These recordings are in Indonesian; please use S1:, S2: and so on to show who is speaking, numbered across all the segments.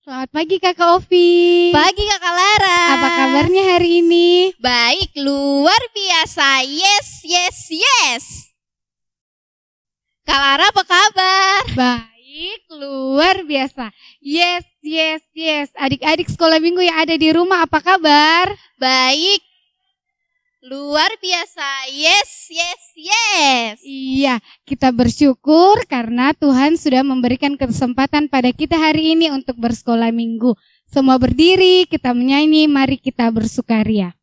S1: Selamat pagi Kakak Ovi.
S2: Pagi Kakak Lara.
S1: Apa kabarnya hari ini?
S2: Baik, luar biasa. Yes. Kak Lara apa kabar?
S1: Baik, luar biasa. Yes. Adik-adik sekolah minggu yang ada di rumah apa kabar?
S2: Baik, luar biasa. Yes.
S1: Iya, kita bersyukur karena Tuhan sudah memberikan kesempatan pada kita hari ini untuk bersekolah minggu. Semua berdiri, kita menyanyi, mari kita bersukaria.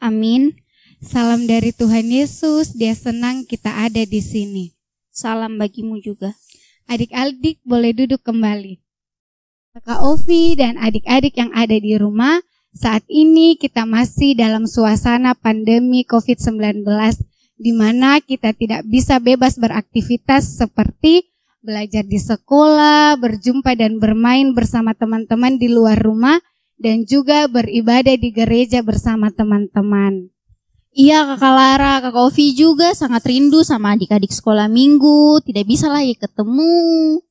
S1: Amin. Salam dari Tuhan Yesus, Dia senang kita ada di sini.
S2: Salam bagimu juga.
S1: Adik-adik boleh duduk kembali. Kakak Ovi dan adik-adik yang ada di rumah, saat ini kita masih dalam suasana pandemi COVID-19, di mana kita tidak bisa bebas beraktivitas seperti belajar di sekolah, berjumpa dan bermain bersama teman-teman di luar rumah, dan juga beribadah di gereja bersama teman-teman.
S2: Iya Kakak Lara, Kakak Ovi juga sangat rindu sama adik-adik sekolah minggu, tidak bisa lagi ketemu.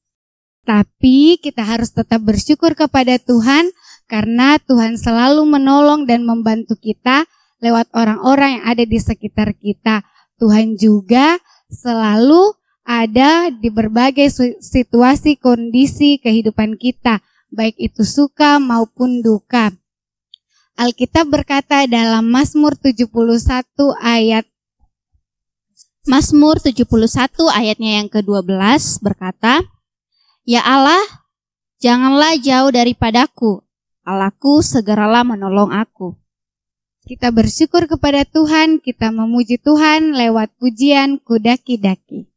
S1: Tapi kita harus tetap bersyukur kepada Tuhan karena Tuhan selalu menolong dan membantu kita lewat orang-orang yang ada di sekitar kita. Tuhan juga selalu ada di berbagai situasi kondisi kehidupan kita, baik itu suka maupun duka. Alkitab berkata dalam Mazmur 71
S2: ayatnya yang ke-12 berkata, Ya Allah, janganlah jauh daripadaku, Allahku segeralah menolong aku.
S1: Kita bersyukur kepada Tuhan, kita memuji Tuhan lewat pujian Kudaki-daki.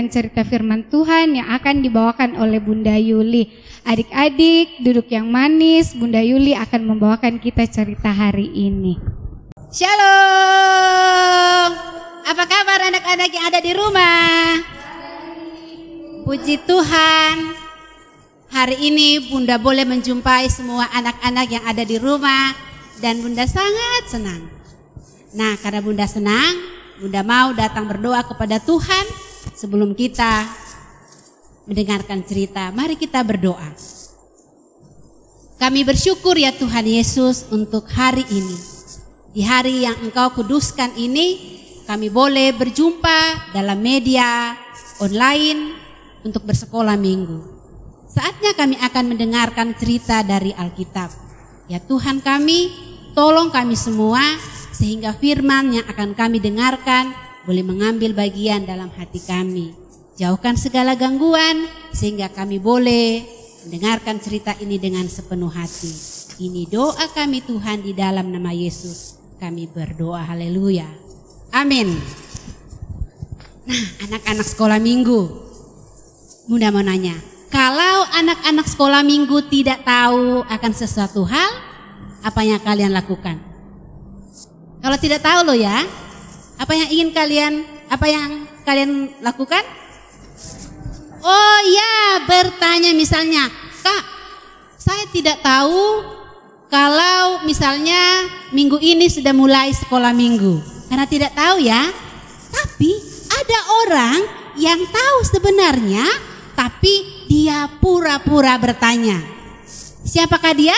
S1: dengan cerita firman Tuhan yang akan dibawakan oleh Bunda Yuli. Adik-adik duduk yang manis, Bunda Yuli akan membawakan kita cerita hari ini.
S3: Shalom. Apa kabar anak-anak yang ada di rumah? Puji Tuhan. Hari ini Bunda boleh menjumpai semua anak-anak yang ada di rumah dan Bunda sangat senang. Nah, karena Bunda senang, Bunda mau datang berdoa kepada Tuhan sebelum kita mendengarkan cerita. Mari kita berdoa. Kami bersyukur ya Tuhan Yesus untuk hari ini. Di hari yang Engkau kuduskan ini, kami boleh berjumpa dalam media online untuk bersekolah minggu. Saatnya kami akan mendengarkan cerita dari Alkitab. Ya Tuhan kami, tolong kami semua sehingga firman yang akan kami dengarkan boleh mengambil bagian dalam hati kami. Jauhkan segala gangguan sehingga kami boleh mendengarkan cerita ini dengan sepenuh hati. Ini doa kami Tuhan di dalam nama Yesus. Kami berdoa, haleluya. Amin. Nah, anak-anak sekolah minggu, Bunda mau nanya, kalau anak-anak sekolah minggu tidak tahu akan sesuatu hal, apa yang kalian lakukan? Kalau tidak tahu loh ya, apa yang kalian lakukan? Oh ya, bertanya misalnya, Kak, saya tidak tahu kalau misalnya minggu ini sudah mulai sekolah minggu. Karena tidak tahu ya, tapi ada orang yang tahu sebenarnya, tapi dia pura-pura bertanya. Siapakah dia?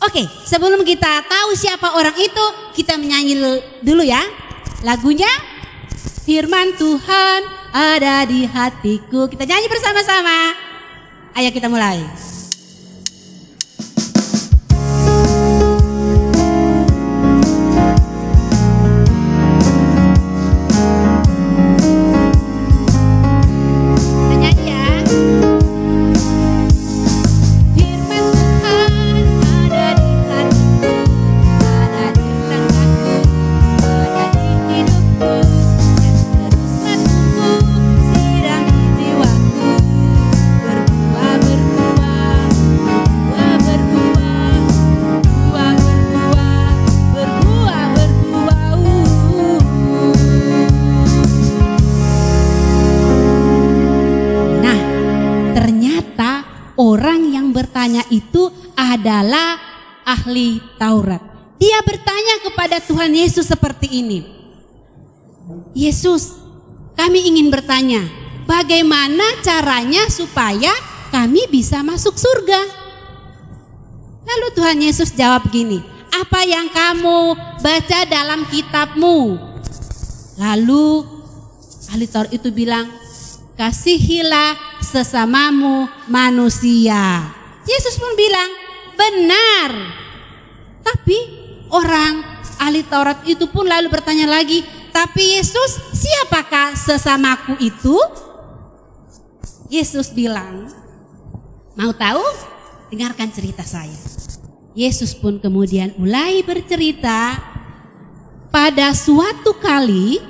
S3: Oke, sebelum kita tahu siapa orang itu, kita menyanyi dulu ya. Lagunya Firman Tuhan ada di hatiku. Kita nyanyi bersama-sama. Ayo kita mulai. Orang yang bertanya itu adalah ahli Taurat. Dia bertanya kepada Tuhan Yesus seperti ini. Yesus, kami ingin bertanya, bagaimana caranya supaya kami bisa masuk surga? Lalu Tuhan Yesus jawab gini, apa yang kamu baca dalam kitabmu? Lalu ahli Taurat itu bilang, kasihilah sesamamu manusia. Yesus pun bilang, benar. Tapi orang ahli Taurat itu pun lalu bertanya lagi, tapi Yesus, siapakah sesamaku itu? Yesus bilang, mau tahu? Dengarkan cerita saya. Yesus pun kemudian mulai bercerita, pada suatu kali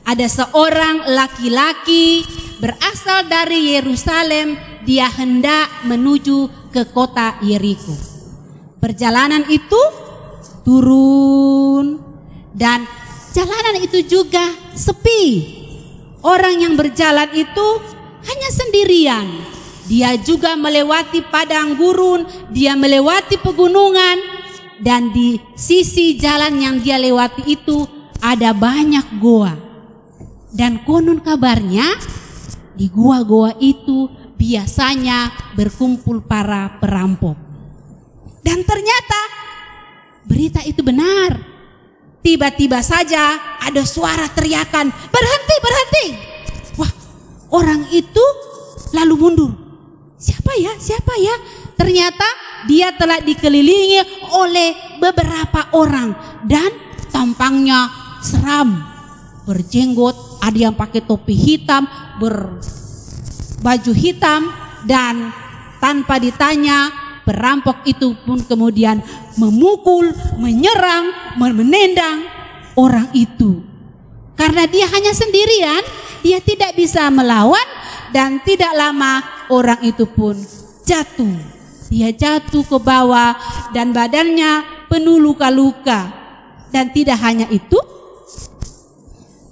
S3: ada seorang laki-laki berasal dari Yerusalem, dia hendak menuju ke kota Yeriko. Perjalanan itu turun dan jalanan itu juga sepi. Orang yang berjalan itu hanya sendirian. Dia juga melewati padang gurun, dia melewati pegunungan, dan di sisi jalan yang dia lewati itu ada banyak goa. Dan konon kabarnya di gua-gua itu biasanya berkumpul para perampok. Dan ternyata berita itu benar. Tiba-tiba saja ada suara teriakan, berhenti, berhenti. Wah, orang itu lalu mundur. Siapa ya? Siapa ya? Ternyata dia telah dikelilingi oleh beberapa orang dan tampangnya seram, berjenggot, ada yang pakai topi hitam, berbaju hitam, dan tanpa ditanya perampok itu pun kemudian memukul, menyerang, menendang orang itu. Karena dia hanya sendirian, dia tidak bisa melawan, dan tidak lama orang itu pun jatuh. Dia jatuh ke bawah dan badannya penuh luka-luka. Dan tidak hanya itu,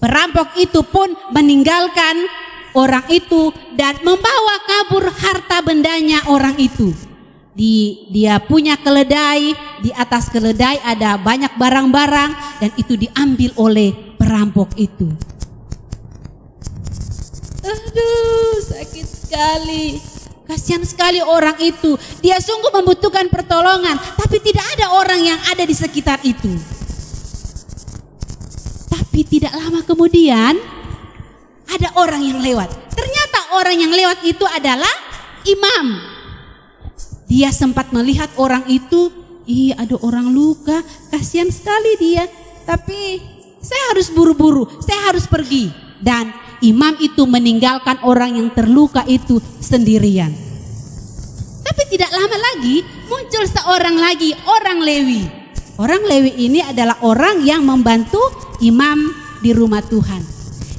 S3: perampok itu pun meninggalkan orang itu dan membawa kabur harta bendanya orang itu. Dia punya keledai, di atas keledai ada banyak barang-barang, dan itu diambil oleh perampok itu. Aduh, sakit sekali. Kasihan sekali orang itu. Dia sungguh membutuhkan pertolongan, tapi tidak ada orang yang ada di sekitar itu. Tapi tidak lama kemudian ada orang yang lewat. Ternyata orang yang lewat itu adalah imam. Dia sempat melihat orang itu, ada orang luka, kasihan sekali dia. Tapi saya harus buru-buru, saya harus pergi. Dan imam itu meninggalkan orang yang terluka itu sendirian. Tapi tidak lama lagi muncul seorang lagi, orang Lewi. Orang Lewi ini adalah orang yang membantu imam di rumah Tuhan.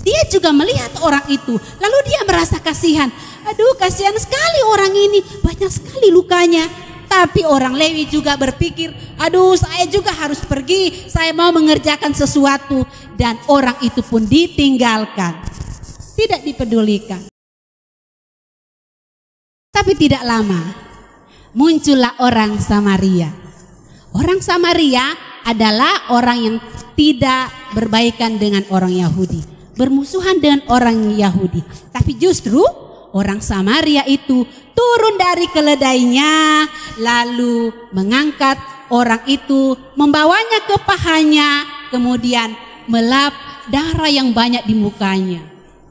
S3: Dia juga melihat orang itu, lalu dia merasa kasihan. Aduh, kasihan sekali orang ini, banyak sekali lukanya. Tapi orang Lewi juga berpikir, aduh, saya juga harus pergi, saya mau mengerjakan sesuatu. Dan orang itu pun ditinggalkan, tidak dipedulikan. Tapi tidak lama muncullah orang Samaria. Orang Samaria adalah orang yang tidak berbaikan dengan orang Yahudi, bermusuhan dengan orang Yahudi. Tapi justru orang Samaria itu turun dari keledainya, lalu mengangkat orang itu, membawanya ke pahanya, kemudian melap darah yang banyak di mukanya.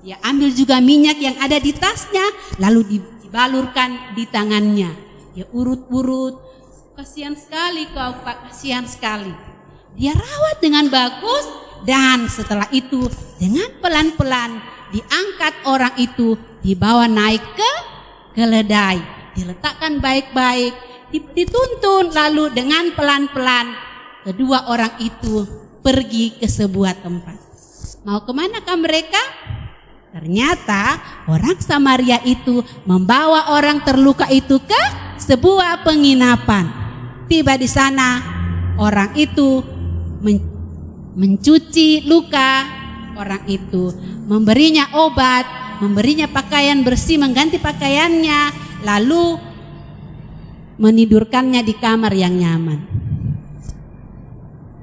S3: Dia ambil juga minyak yang ada di tasnya, lalu dibalurkan di tangannya. Dia urut-urut, kasihan sekali kau Pak, kasihan sekali. Dia rawat dengan bagus, dan setelah itu dengan pelan-pelan diangkat orang itu, dibawa naik ke keledai, diletakkan baik-baik, dituntun, lalu dengan pelan-pelan kedua orang itu pergi ke sebuah tempat. Mau kemanakah mereka? Ternyata orang Samaria itu membawa orang terluka itu ke sebuah penginapan. Tiba di sana, orang itu mencuci luka orang itu, memberinya obat, memberinya pakaian bersih, mengganti pakaiannya, lalu menidurkannya di kamar yang nyaman.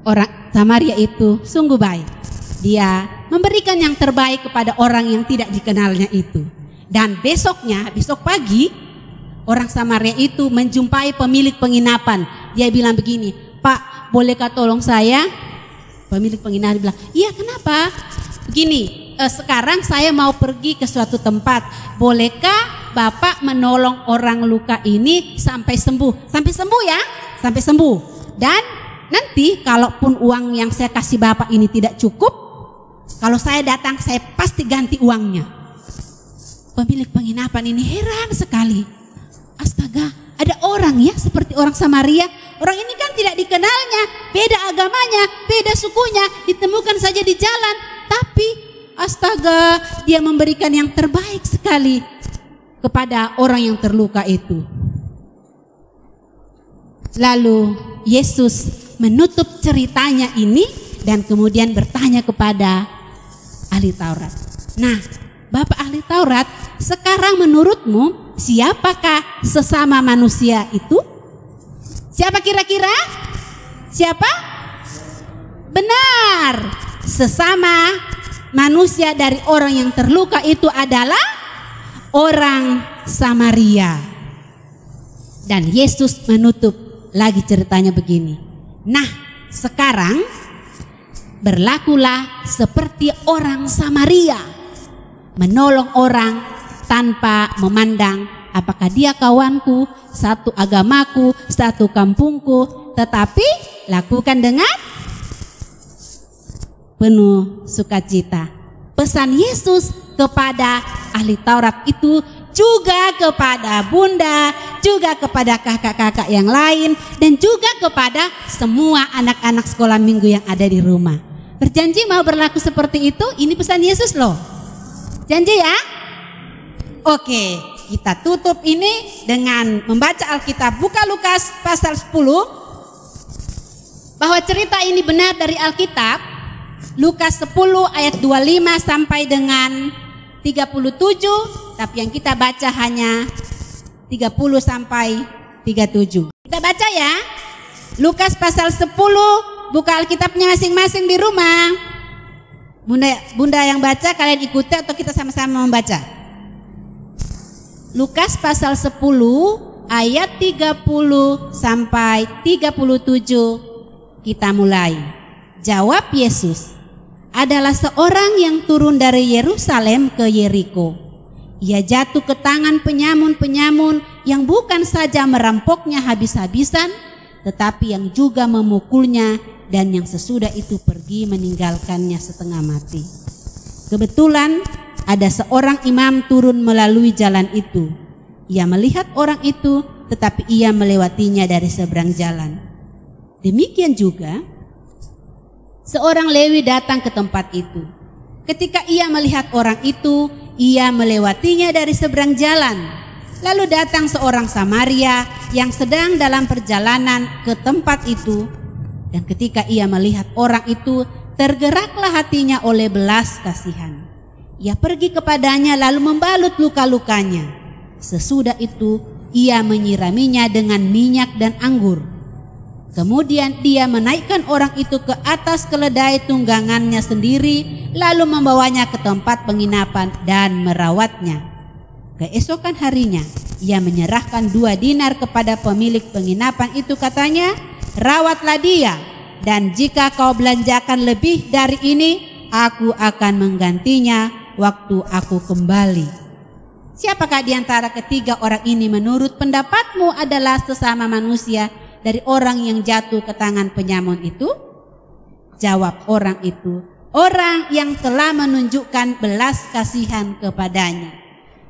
S3: Orang Samaria itu sungguh baik. Dia memberikan yang terbaik kepada orang yang tidak dikenalnya itu. Dan besok pagi, orang Samaria itu menjumpai pemilik penginapan. Dia bilang begini, Pak, bolehkah tolong saya? Pemilik penginapan bilang, iya, kenapa? Begini, sekarang saya mau pergi ke suatu tempat. Bolehkah Bapak menolong orang luka ini sampai sembuh? Sampai sembuh ya, sampai sembuh. Dan nanti kalaupun uang yang saya kasih Bapak ini tidak cukup, kalau saya datang saya pasti ganti uangnya. Pemilik penginapan ini heran sekali. Astaga, ada orang ya seperti orang Samaria. Orang ini kan tidak dikenalnya, beda agamanya, beda sukunya, ditemukan saja di jalan. Tapi astaga, dia memberikan yang terbaik sekali kepada orang yang terluka itu. Lalu Yesus menutup ceritanya ini dan kemudian bertanya kepada ahli Taurat. Nah, Bapak ahli Taurat, sekarang menurutmu siapakah sesama manusia itu? Siapa kira-kira? Siapa? Benar, sesama manusia dari orang yang terluka itu adalah orang Samaria. Dan Yesus menutup lagi ceritanya begini. Nah, sekarang berlakulah seperti orang Samaria, menolong orang tanpa memandang apakah dia kawanku, satu agamaku, satu kampungku, tetapi lakukan dengan penuh sukacita. Pesan Yesus kepada ahli Taurat itu juga kepada bunda, juga kepada kakak-kakak yang lain, dan juga kepada semua anak-anak sekolah minggu yang ada di rumah. Berjanji mau berlaku seperti itu, ini pesan Yesus loh. Janji ya? Oke, kita tutup ini dengan membaca Alkitab. Buka Lukas pasal 10. Bahwa cerita ini benar dari Alkitab. Lukas 10 ayat 25 sampai dengan 37. Tapi yang kita baca hanya 30 sampai 37. Kita baca ya. Lukas pasal 10. Buka Alkitabnya masing-masing di rumah. Bunda yang baca, kalian ikuti atau kita sama-sama membaca? Lukas pasal 10 ayat 30 sampai 37 kita mulai. Jawab Yesus, adalah seorang yang turun dari Yerusalem ke Yeriko. Ia jatuh ke tangan penyamun-penyamun yang bukan saja merampoknya habis-habisan, tetapi yang juga memukulnya, dan yang sesudah itu pergi meninggalkannya setengah mati. Kebetulan ada seorang imam turun melalui jalan itu. Ia melihat orang itu, tetapi ia melewatinya dari seberang jalan. Demikian juga, seorang Lewi datang ke tempat itu. Ketika ia melihat orang itu, ia melewatinya dari seberang jalan. Lalu datang seorang Samaria yang sedang dalam perjalanan ke tempat itu. Dan ketika ia melihat orang itu, tergeraklah hatinya oleh belas kasihan. Ia pergi kepadanya lalu membalut luka-lukanya. Sesudah itu ia menyiraminya dengan minyak dan anggur. Kemudian dia menaikkan orang itu ke atas keledai tunggangannya sendiri, lalu membawanya ke tempat penginapan dan merawatnya. Keesokan harinya ia menyerahkan 2 dinar kepada pemilik penginapan itu, katanya, rawatlah dia, dan jika kau belanjakan lebih dari ini, aku akan menggantinya waktu aku kembali. Siapakah di antara ketiga orang ini menurut pendapatmu adalah sesama manusia dari orang yang jatuh ke tangan penyamun itu? Jawab orang itu, orang yang telah menunjukkan belas kasihan kepadanya.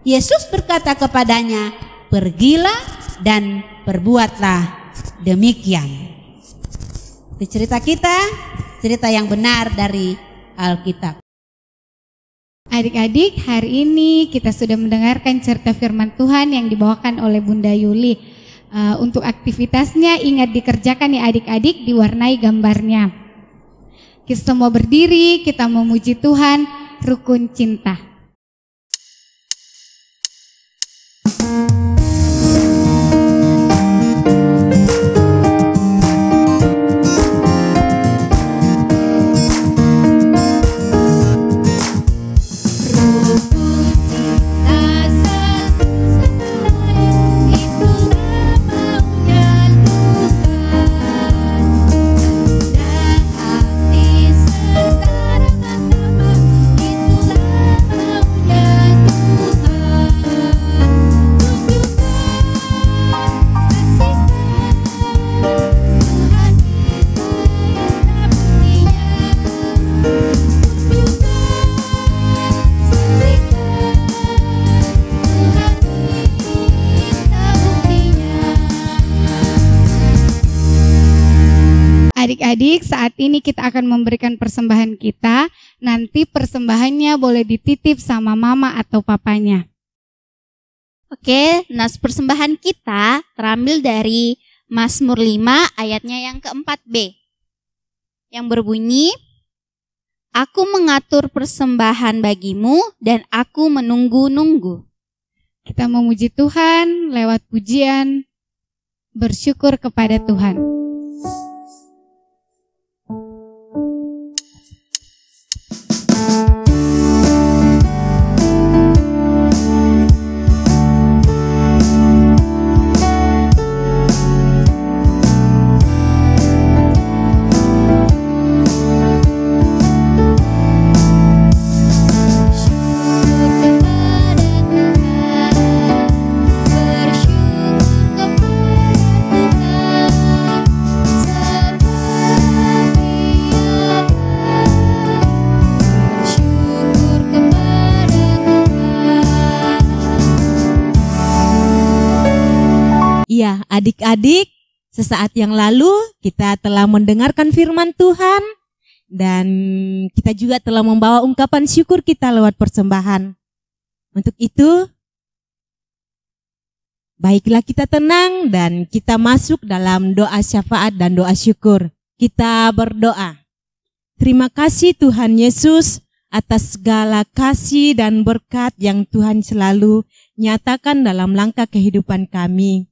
S3: Yesus berkata kepadanya, pergilah dan perbuatlah demikian. Itu cerita kita, cerita yang benar dari Alkitab.
S1: Adik-adik, hari ini kita sudah mendengarkan cerita firman Tuhan yang dibawakan oleh Bunda Yuli. Untuk aktivitasnya ingat dikerjakan ya adik-adik, diwarnai gambarnya. Kita semua berdiri, kita memuji Tuhan, rukun cinta. Adik-adik, saat ini kita akan memberikan persembahan kita. Nanti persembahannya boleh dititip sama mama atau papanya.
S2: Oke, nas persembahan kita terambil dari Mazmur 5 ayatnya yang keempat-B. Yang berbunyi, aku mengatur persembahan bagimu dan aku menunggu-nunggu.
S1: Kita memuji Tuhan lewat pujian, bersyukur kepada Tuhan.
S4: Ya, adik-adik, sesaat yang lalu kita telah mendengarkan firman Tuhan dan kita juga telah membawa ungkapan syukur kita lewat persembahan. Untuk itu, baiklah kita tenang dan kita masuk dalam doa syafaat dan doa syukur. Kita berdoa. Terima kasih Tuhan Yesus atas segala kasih dan berkat yang Tuhan selalu nyatakan dalam langkah kehidupan kami.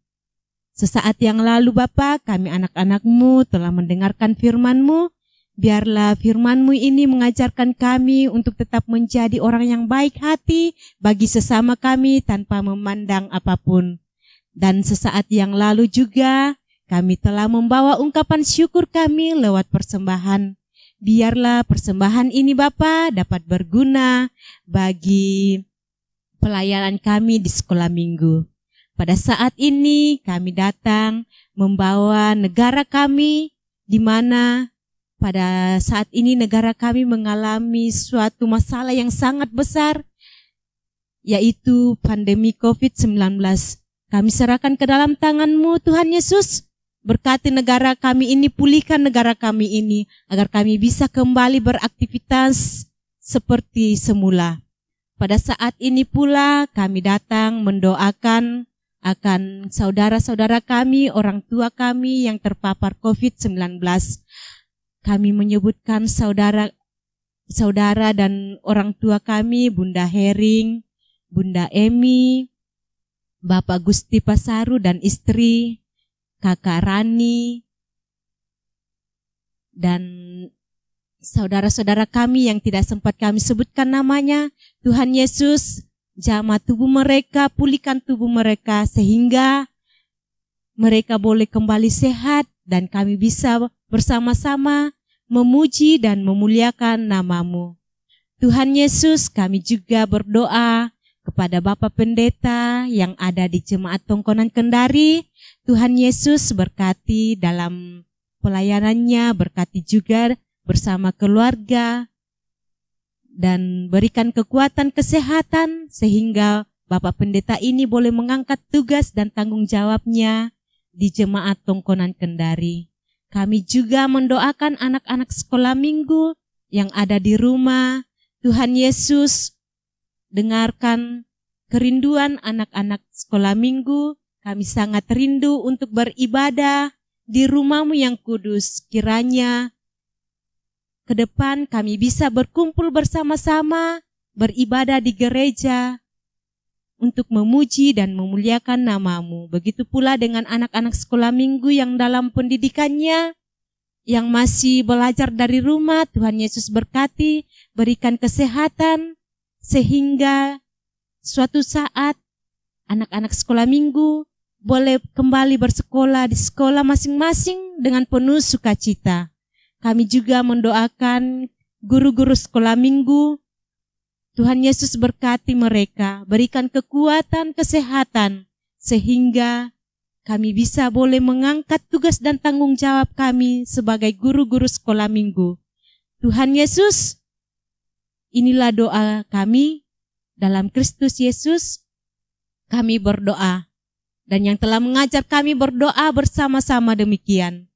S4: Sesaat yang lalu Bapa, kami anak-anak-Mu telah mendengarkan firman-Mu. Biarlah firman-Mu ini mengajarkan kami untuk tetap menjadi orang yang baik hati bagi sesama kami tanpa memandang apapun. Dan sesaat yang lalu juga kami telah membawa ungkapan syukur kami lewat persembahan. Biarlah persembahan ini Bapa dapat berguna bagi pelayanan kami di sekolah minggu. Pada saat ini kami datang membawa negara kami, di mana pada saat ini negara kami mengalami suatu masalah yang sangat besar, yaitu pandemi COVID-19. Kami serahkan ke dalam tangan-Mu Tuhan Yesus. Berkati negara kami ini, pulihkan negara kami ini, agar kami bisa kembali beraktivitas seperti semula. Pada saat ini pula kami datang mendoakan akan saudara-saudara kami, orang tua kami yang terpapar COVID-19. Kami menyebutkan saudara dan orang tua kami, Bunda Hering, Bunda Emi, Bapak Gusti Pasaru dan istri, Kakak Rani, dan saudara-saudara kami yang tidak sempat kami sebutkan namanya. Tuhan Yesus, jamah tubuh mereka, pulihkan tubuh mereka sehingga mereka boleh kembali sehat dan kami bisa bersama-sama memuji dan memuliakan nama-Mu. Tuhan Yesus, kami juga berdoa kepada Bapak Pendeta yang ada di Jemaat Tongkonan Kendari. Tuhan Yesus berkati dalam pelayanannya, berkati juga bersama keluarga, dan berikan kekuatan kesehatan sehingga Bapak Pendeta ini boleh mengangkat tugas dan tanggung jawabnya di Jemaat Tongkonan Kendari. Kami juga mendoakan anak-anak sekolah minggu yang ada di rumah. Tuhan Yesus, dengarkan kerinduan anak-anak sekolah minggu. Kami sangat rindu untuk beribadah di rumah-Mu yang kudus. Kiranya ke depan kami bisa berkumpul bersama-sama, beribadah di gereja untuk memuji dan memuliakan nama-Mu. Begitu pula dengan anak-anak sekolah minggu yang dalam pendidikannya, yang masih belajar dari rumah. Tuhan Yesus berkati, berikan kesehatan, sehingga suatu saat anak-anak sekolah minggu boleh kembali bersekolah di sekolah masing-masing dengan penuh sukacita. Kami juga mendoakan guru-guru sekolah minggu. Tuhan Yesus berkati mereka, berikan kekuatan, kesehatan, sehingga kami bisa boleh mengangkat tugas dan tanggung jawab kami sebagai guru-guru sekolah minggu. Tuhan Yesus, inilah doa kami dalam Kristus Yesus. Kami berdoa. Dan yang telah mengajar kami berdoa bersama-sama demikian.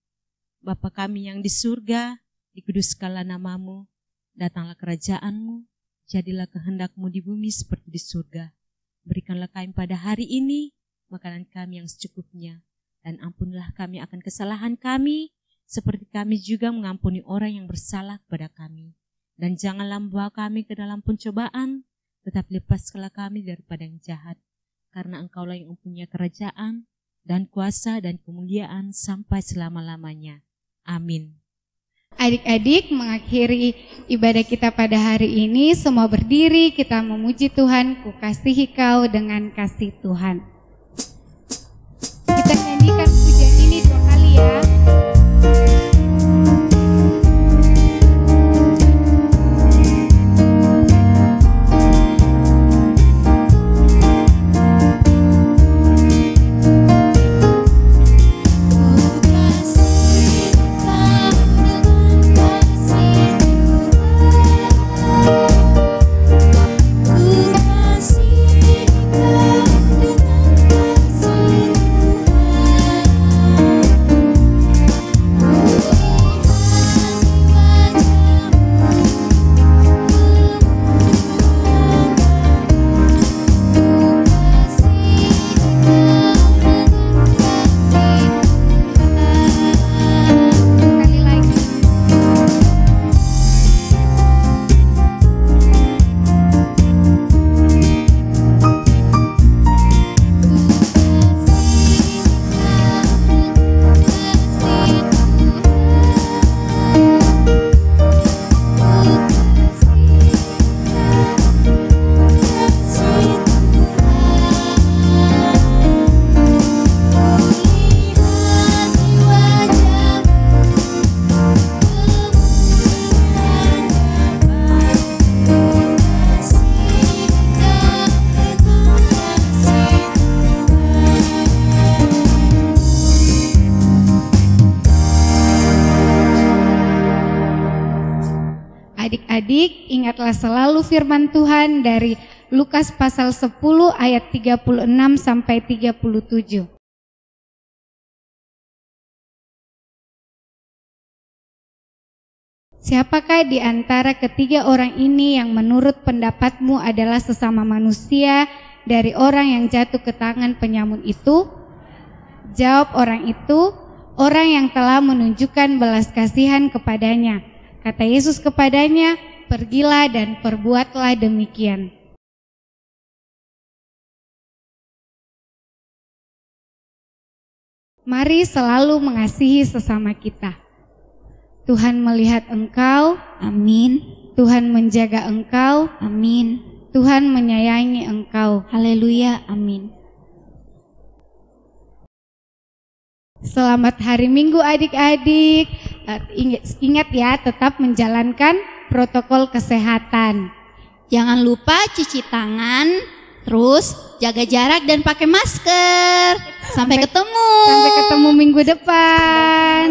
S4: Bapa kami yang di surga, dikuduskanlah nama-Mu, datanglah kerajaan-Mu, jadilah kehendak-Mu di bumi seperti di surga. Berikanlah kami pada hari ini makanan kami yang secukupnya, dan ampunilah kami akan kesalahan kami, seperti kami juga mengampuni orang yang bersalah kepada kami. Dan janganlah membawa kami ke dalam pencobaan, tetapi lepaskanlah kami daripada yang jahat. Karena Engkaulah yang mempunyai kerajaan dan kuasa dan kemuliaan sampai selama-lamanya. Amin.
S1: Adik-adik, mengakhiri ibadah kita pada hari ini, semua berdiri, kita memuji Tuhan. Ku kasihi kau dengan kasih Tuhan. Kita nyanyikan pujian ini 2 kali ya.
S5: Ku kasih kau dengan
S1: adik-adik, ingatlah selalu firman Tuhan dari Lukas pasal 10 ayat 36 sampai 37. Siapakah di antara ketiga orang ini yang menurut pendapatmu adalah sesama manusia dari orang yang jatuh ke tangan penyamun itu? Jawab orang itu, orang yang telah menunjukkan belas kasihan kepadanya. Kata Yesus kepadanya, pergilah dan perbuatlah demikian. Mari selalu mengasihi sesama kita. Tuhan melihat engkau,
S2: Amin.
S1: Tuhan menjaga engkau,
S2: Amin.
S1: Tuhan menyayangi engkau.
S2: Haleluya. Amin.
S1: Selamat hari Minggu adik-adik. Ingat ya, tetap menjalankan protokol kesehatan.
S2: Jangan lupa cuci tangan, terus jaga jarak dan pakai masker. Sampai ketemu.
S1: Sampai ketemu minggu depan.